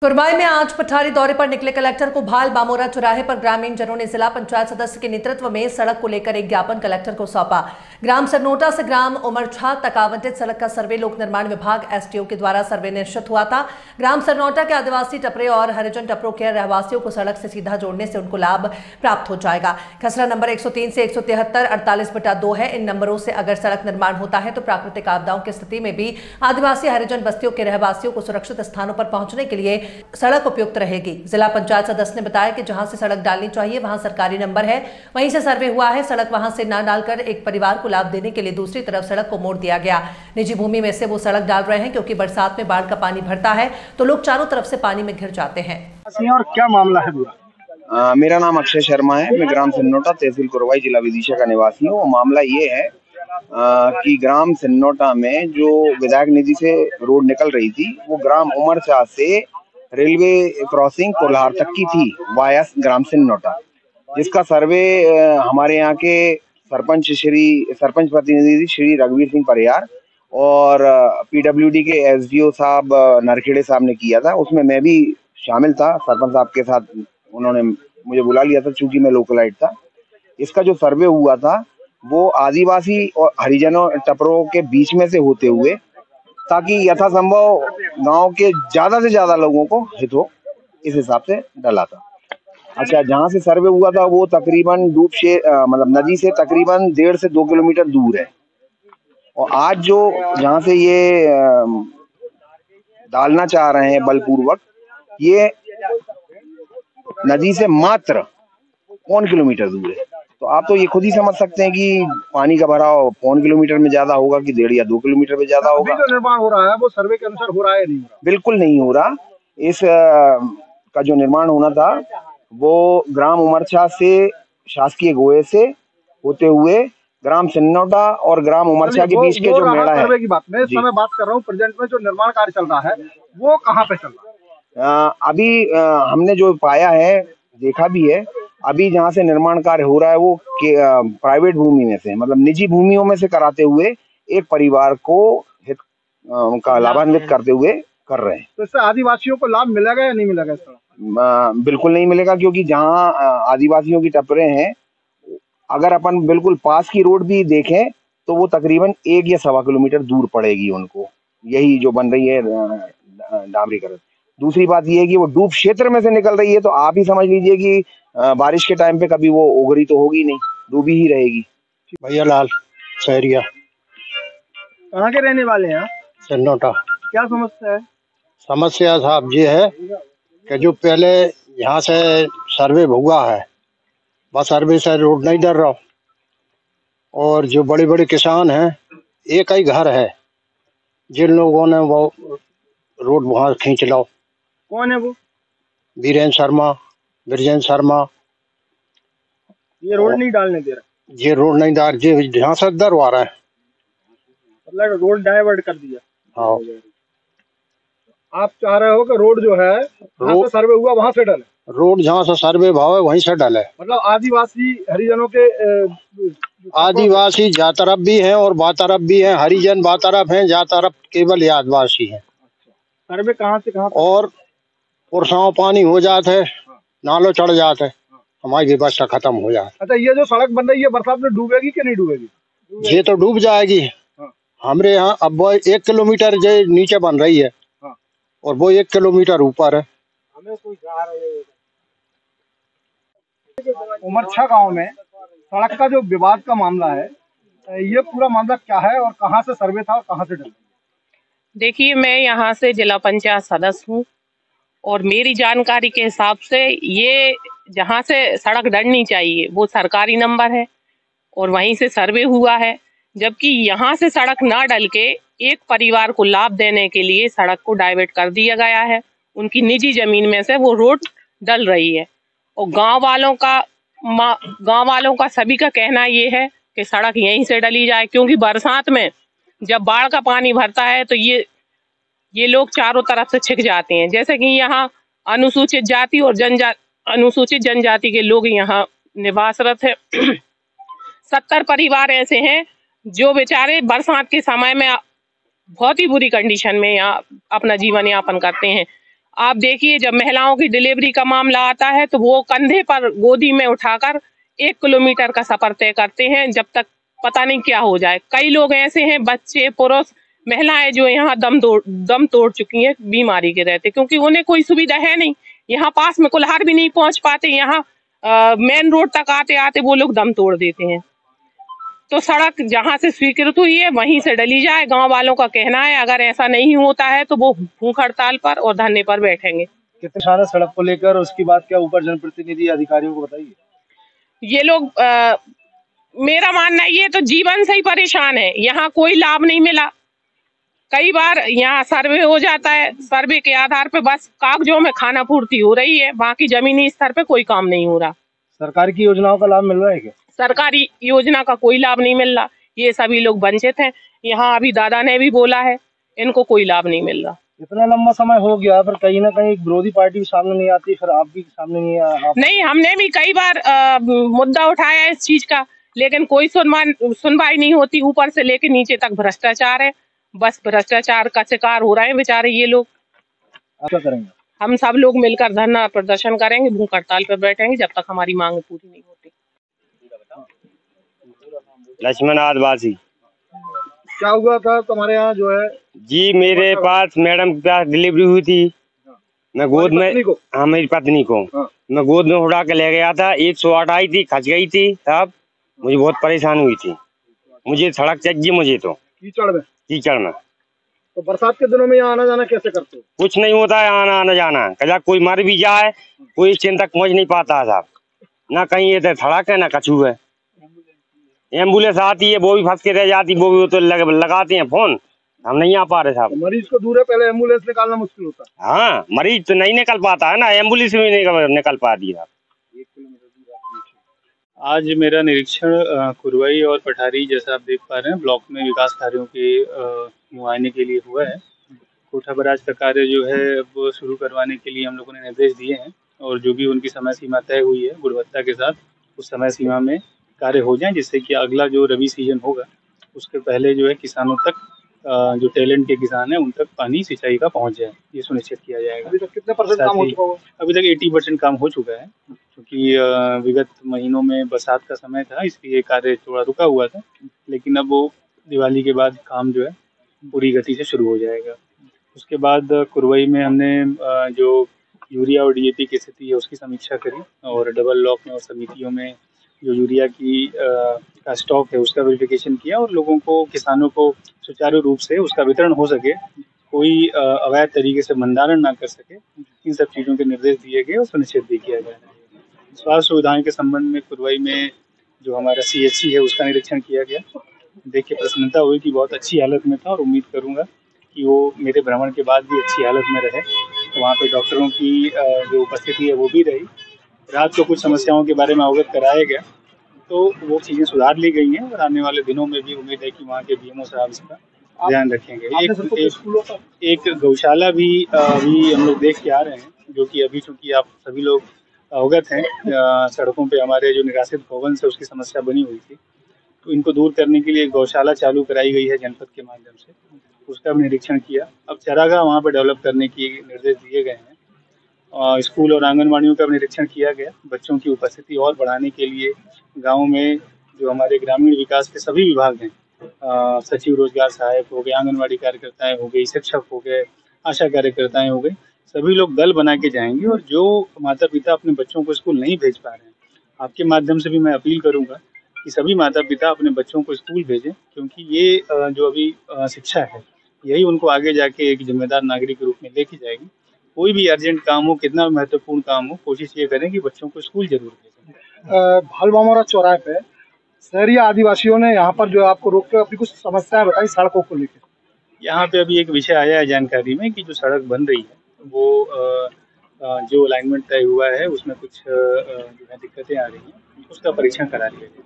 कुरवाई में आज पठारी दौरे पर निकले कलेक्टर को भाल बामोरा चौराहे पर ग्रामीण जनों ने जिला पंचायत सदस्य के नेतृत्व में सड़क को लेकर एक ज्ञापन कलेक्टर को सौंपा। ग्राम सरनोटा से ग्राम उमरछा तक आवंटित सड़क का सर्वे लोक निर्माण विभाग एसटीओ के द्वारा सर्वे निश्चित हुआ था। ग्राम सरनोटा के आदिवासी टपरे और हरिजन टपरों के रहवासियों को सड़क से सीधा जोड़ने से उनको लाभ प्राप्त हो जाएगा। खसरा नंबर 103 से 173 48/2 है। इन नंबरों से अगर सड़क निर्माण होता है तो प्राकृतिक आपदाओं की स्थिति में भी आदिवासी हरिजन बस्तियों के रहवासियों को सुरक्षित स्थानों पर पहुंचने के लिए सड़क उपयुक्त रहेगी। जिला पंचायत सदस्य ने बताया कि जहां से सड़क डालनी चाहिए वहां सरकारी नंबर है, वहीं से सर्वे हुआ है। सड़क वहां से न डालकर एक परिवार को लाभ देने के लिए दूसरी तरफ सड़क को मोड़ दिया गया। निजी भूमि में से वो सड़क डाल रहे हैं क्योंकि बरसात में बाढ़ का पानी भरता है तो लोग चारों तरफ से पानी में घिर जाते हैं। और क्या मामला है पूरा? मेरा नाम अक्षय शर्मा है। मैं ग्राम सिन्नोटा तहसील कुरवाई जिला विदिशा का निवासी हूँ। मामला ये है कि ग्राम सिन्नोटा में जो विधायक निधि से रोड निकल रही थी वो ग्राम उमरछा से रेलवे क्रॉसिंग कोल्हार तक की थी वाया ग्राम सिन्नोटा, जिसका सर्वे हमारे यहाँ के सरपंच प्रतिनिधि श्री रघुवीर सिंह परियार और पीडब्ल्यूडी के एसडीओ साहब नरखेड़े साहब ने किया था। उसमें मैं भी शामिल था, सरपंच साहब के साथ उन्होंने मुझे बुला लिया था चूंकि मैं लोकलाइट था। इसका जो सर्वे हुआ था वो आदिवासी और हरिजनों टपरों के बीच में से होते हुए, ताकि यथासंभव गांव के ज्यादा से ज्यादा लोगों को हित हो, इस हिसाब से डाला था। अच्छा, जहां से सर्वे हुआ था वो तकरीबन मतलब नदी से तकरीबन 1.5 से 2 किलोमीटर दूर है। और आज जो जहां से ये डालना चाह रहे हैं बलपूर्वक, ये नदी से मात्र 1 किलोमीटर दूर है। तो आप तो ये खुद ही समझ सकते हैं कि पानी का भराव 1 किलोमीटर में ज्यादा होगा कि 1.5 या 2 किलोमीटर में ज्यादा होगा। जो निर्माण हो रहा है वो सर्वे के अनुसार हो रहा है नहीं हो रहा? बिल्कुल नहीं हो रहा। इस का जो निर्माण होना था वो ग्राम उमरछा से शासकीय गोये से होते हुए ग्राम सिन्नोटा और ग्राम उमरछा के बीच के जो मेला है, सर्वे की बात मैं इस समय बात कर रहा हूँ। प्रेजेंट में जो निर्माण कार्य चल रहा है वो कहाँ पे चल रहा है? अभी हमने जो पाया है, देखा भी है, अभी जहाँ से निर्माण कार्य हो रहा है वो प्राइवेट भूमि में से, मतलब निजी भूमियों में से कराते हुए एक परिवार को हित का लाभान्वित करते हुए कर रहे हैं। तो इससे आदिवासियों को लाभ मिलेगा या नहीं मिलेगा? बिल्कुल नहीं मिलेगा, क्योंकि जहाँ आदिवासियों की टपरे हैं, अगर अपन बिल्कुल पास की रोड भी देखें तो वो तकरीबन 1 या 1.25 किलोमीटर दूर पड़ेगी उनको, यही जो बन रही है डामरीकरण। दूसरी बात ये है कि वो डूब क्षेत्र में से निकल रही है, तो आप ही समझ लीजिए कि बारिश के टाइम पे कभी वो ओगरी तो होगी नहीं, डूबी ही रहेगी। भैया लाल सहरिया। कहाँ के रहने वाले हैं? सिन्नोटा। क्या समस्या है? समस्या साहब ये है कि जो पहले यहाँ से सर्वे हुआ है बस सर्वे से रोड नहीं डर रहा, और जो बड़े बड़े किसान हैं, एक ही घर है जिन लोगों ने वो रोड वहाँ खींच लो। कौन है वो? बीरेन्द्र शर्मा, बिरजेंद्र शर्मा। ये रोड नहीं डालने दे रहा? ये रोड नहीं डाल, ये यहाँ से डरवा रहे हैं, मतलब रोड डाइवर्ट कर दिया। हाँ। आप चाह रहे हो कि रोड जो है जहाँ से सर्वे हुआ वहाँ से डाले? रोड जहाँ से सर्वे भाव है वहीं से डाले। मतलब आदिवासी हरिजनों के आदिवासी जा तरफ भी हैं और बा तरफ भी हैं, हरिजन बा तरफ हैं, जा तरफ केवल ये आदिवासी हैं। सर्वे कहाँ से कहाँ? और पुरसाओं पानी हो जाते है, नालों चढ़ जाते है, हमारी व्यवस्था खत्म हो जाए। अच्छा, ये जो सड़क बन रही है बरसात में डूबेगी कि नहीं डूबेगी? ये तो डूब जाएगी। हमरे यहाँ अब वो 1 किलोमीटर जो नीचे बन रही है और वो 1 किलोमीटर ऊपर है। उमरछा गांव में सड़क का जो विवाद का मामला है, ये पूरा मामला क्या है और कहां से सर्वे था और कहां से डला? देखिए, मैं यहाँ से जिला पंचायत सदस्य हूँ और मेरी जानकारी के हिसाब से ये जहाँ से सड़क डलनी चाहिए वो सरकारी नंबर है और वहीं से सर्वे हुआ है, जबकि यहाँ से सड़क ना डल के एक परिवार को लाभ देने के लिए सड़क को डाइवर्ट कर दिया गया है। उनकी निजी जमीन में से वो रोड डल रही है और गांव वालों का सभी का कहना ये है कि सड़क यहीं से डली जाए, क्योंकि बरसात में जब बाढ़ का पानी भरता है तो ये लोग चारों तरफ से छिक जाते हैं। जैसे कि यहाँ अनुसूचित जाति और अनुसूचित जनजाति के लोग यहाँ निवासरत है। 70 परिवार ऐसे हैं जो बेचारे बरसात के समय में बहुत ही बुरी कंडीशन में यहाँ अपना जीवन यापन करते हैं। आप देखिए, जब महिलाओं की डिलीवरी का मामला आता है तो वो कंधे पर गोदी में उठाकर 1 किलोमीटर का सफर तय करते हैं, जब तक पता नहीं क्या हो जाए। कई लोग ऐसे हैं, बच्चे, पुरुष, महिलाएं, जो यहाँ दम तोड़ चुकी हैं बीमारी के रहते, क्योंकि उन्हें कोई सुविधा है नहीं। यहाँ पास में कुल्हाड़ भी नहीं पहुंच पाते, यहाँ मेन रोड तक आते आते वो लोग दम तोड़ देते हैं। तो सड़क जहाँ से स्वीकृत हुई है वहीं से डली जाए। गांव वालों का कहना है अगर ऐसा नहीं होता है तो वो भूख हड़ताल पर और धरने पर बैठेंगे। कितने सारा सड़क को लेकर, उसकी बात क्या ऊपर जनप्रतिनिधि अधिकारियों को बताइए। ये लोग मेरा मानना है ये तो जीवन से ही परेशान है, यहाँ कोई लाभ नहीं मिला। कई बार यहाँ सर्वे हो जाता है, सर्वे के आधार पे बस कागजों में खाना पूर्ति हो रही है, बाकी जमीनी स्तर पे कोई काम नहीं हो रहा। सरकार की योजनाओं का लाभ मिल रहा है क्या? सरकारी योजना का कोई लाभ नहीं मिल रहा, ये सभी लोग वंचित हैं। यहाँ अभी दादा ने भी बोला है, इनको कोई लाभ नहीं मिल रहा। इतना लंबा समय हो गया, फिर कहीं ना कहीं विरोधी पार्टी सामने नहीं आती, फिर आप भी सामने नहीं हमने भी कई बार मुद्दा उठाया है इस चीज का, लेकिन कोई सुनवाई नहीं होती। ऊपर से लेके नीचे तक भ्रष्टाचार है, बस भ्रष्टाचार का शिकार हो रहे हैं बेचारे ये लोग। क्या करेंगे? हम सब लोग मिलकर धरना प्रदर्शन करेंगे, भूख हड़ताल पर बैठेंगे जब तक हमारी मांग पूरी नहीं होती। लक्ष्मण आदिवासी। क्या हुआ था तुम्हारे यहाँ जो है? जी, मेरे पास मैडम के पास डिलीवरी हुई थी। मैं गोद में, हाँ मेरी पत्नी को मैं गोद में उठा के ले गया था। 108 आई थी, खच गई थी, तब मुझे बहुत परेशान हुई थी। मुझे सड़क चाहिए, मुझे तो कीचड़ में। तो बरसात के दिनों में यहाँ आना जाना कैसे करते हो? कुछ नहीं होता है आना जाना, कदा कोई मर भी जाए कोई स्टेशन तक पहुँच नहीं पाता है साहब। ना कहीं ये सड़क है ना कछू है। एम्बुलेंस आती है वो भी फंस के रह जाती, वो भी तो लगाते हैं फोन, हम नहीं आ पा रहे साहब। मरीज को दूर है, पहले एम्बुलेंस निकालना मुश्किल होता है। हाँ, मरीज तो नहीं निकल पाता है ना, एम्बुलेंस भी नहीं निकल पाती है। आज मेरा निरीक्षण कुरवाई और पठारी, जैसा आप देख पा रहे हैं, ब्लॉक में विकास कार्यों के मुआयने के लिए हुआ है। कोठा बराज का कार्य जो है वो शुरू करवाने के लिए हम लोगों ने निर्देश दिए हैं, और जो भी उनकी समय सीमा तय हुई है गुणवत्ता के साथ, उस समय सीमा में कार्य हो जाएं, जिससे कि अगला जो रबी सीजन होगा उसके पहले जो है किसानों तक, जो टैलेंट के किसान हैं उन तक पानी सिंचाई का पहुंच जाए, ये सुनिश्चित किया जाएगा। अभी तक कितने % काम हो चुका है? अभी तक 80% काम हो चुका है, क्योंकि विगत महीनों में बरसात का समय था, इसलिए कार्य थोड़ा रुका हुआ था, लेकिन अब वो दिवाली के बाद काम जो है पूरी गति से शुरू हो जाएगा। उसके बाद कुरवाई में हमने जो यूरिया और DAP की स्थिति है उसकी समीक्षा करी, और डबल लॉक में और समितियों में जो यूरिया की का स्टॉक है उसका वेरिफिकेशन किया, और लोगों को, किसानों को सुचारू रूप से उसका वितरण हो सके, कोई अवैध तरीके से भंडारण ना कर सके, इन सब चीज़ों के निर्देश दिए गए और सुनिश्चित भी किया जा रहा है। स्वास्थ्य सुविधाओं के संबंध में कुरवाई में जो हमारा CHC है उसका निरीक्षण किया गया। देखिए, प्रसन्नता हुई कि बहुत अच्छी हालत में था, और उम्मीद करूँगा कि वो मेरे भ्रमण के बाद भी अच्छी हालत में रहे। तो वहाँ पे डॉक्टरों की जो उपस्थिति है वो भी रही। रात को कुछ समस्याओं के बारे में अवगत कराया गया, तो वो चीज़ें सुधार ली गई हैं, और आने वाले दिनों में भी उम्मीद है कि वहाँ के BMO साहब इसका ध्यान रखेंगे। एक गौशाला भी अभी हम लोग देख के आ रहे हैं, जो कि अभी चूँकि आप सभी लोग अवगत हैं, सड़कों पे हमारे जो निराश्रित गौवंश से उसकी समस्या बनी हुई थी, तो इनको दूर करने के लिए गौशाला चालू कराई गई है जनपद के माध्यम से, उसका भी निरीक्षण किया। अब चारागाह वहाँ पर डेवलप करने की निर्देश दिए गए हैं। स्कूल और आंगनबाड़ियों का निरीक्षण किया गया। बच्चों की उपस्थिति और बढ़ाने के लिए गाँव में जो हमारे ग्रामीण विकास के सभी विभाग हैं, सचिव रोजगार सहायक हो गए, आंगनबाड़ी कार्यकर्ताएं हो गई, शिक्षक हो गए, आशा कार्यकर्ताएं हो गई, सभी लोग दल बना के जाएंगे, और जो माता पिता अपने बच्चों को स्कूल नहीं भेज पा रहे हैं, आपके माध्यम से भी मैं अपील करूंगा कि सभी माता पिता अपने बच्चों को स्कूल भेजें, क्योंकि ये जो अभी शिक्षा है यही उनको आगे जाके एक जिम्मेदार नागरिक के रूप में लेके जाएगी। कोई भी अर्जेंट काम हो, कितना महत्वपूर्ण काम हो, कोशिश ये करें कि बच्चों को स्कूल जरूर भेजें। भालबामोरा चौराहे पे शहरी आदिवासियों ने यहाँ पर जो आपको रोक के अपनी कुछ समस्याएं बताई सड़कों को लेकर। यहाँ पे अभी एक विषय आया है जानकारी में कि जो सड़क बन रही है वो जो अलाइनमेंट तय हुआ है उसमें कुछ जो है दिक्कतें आ रही हैं, उसका परीक्षण करा लिया जाए।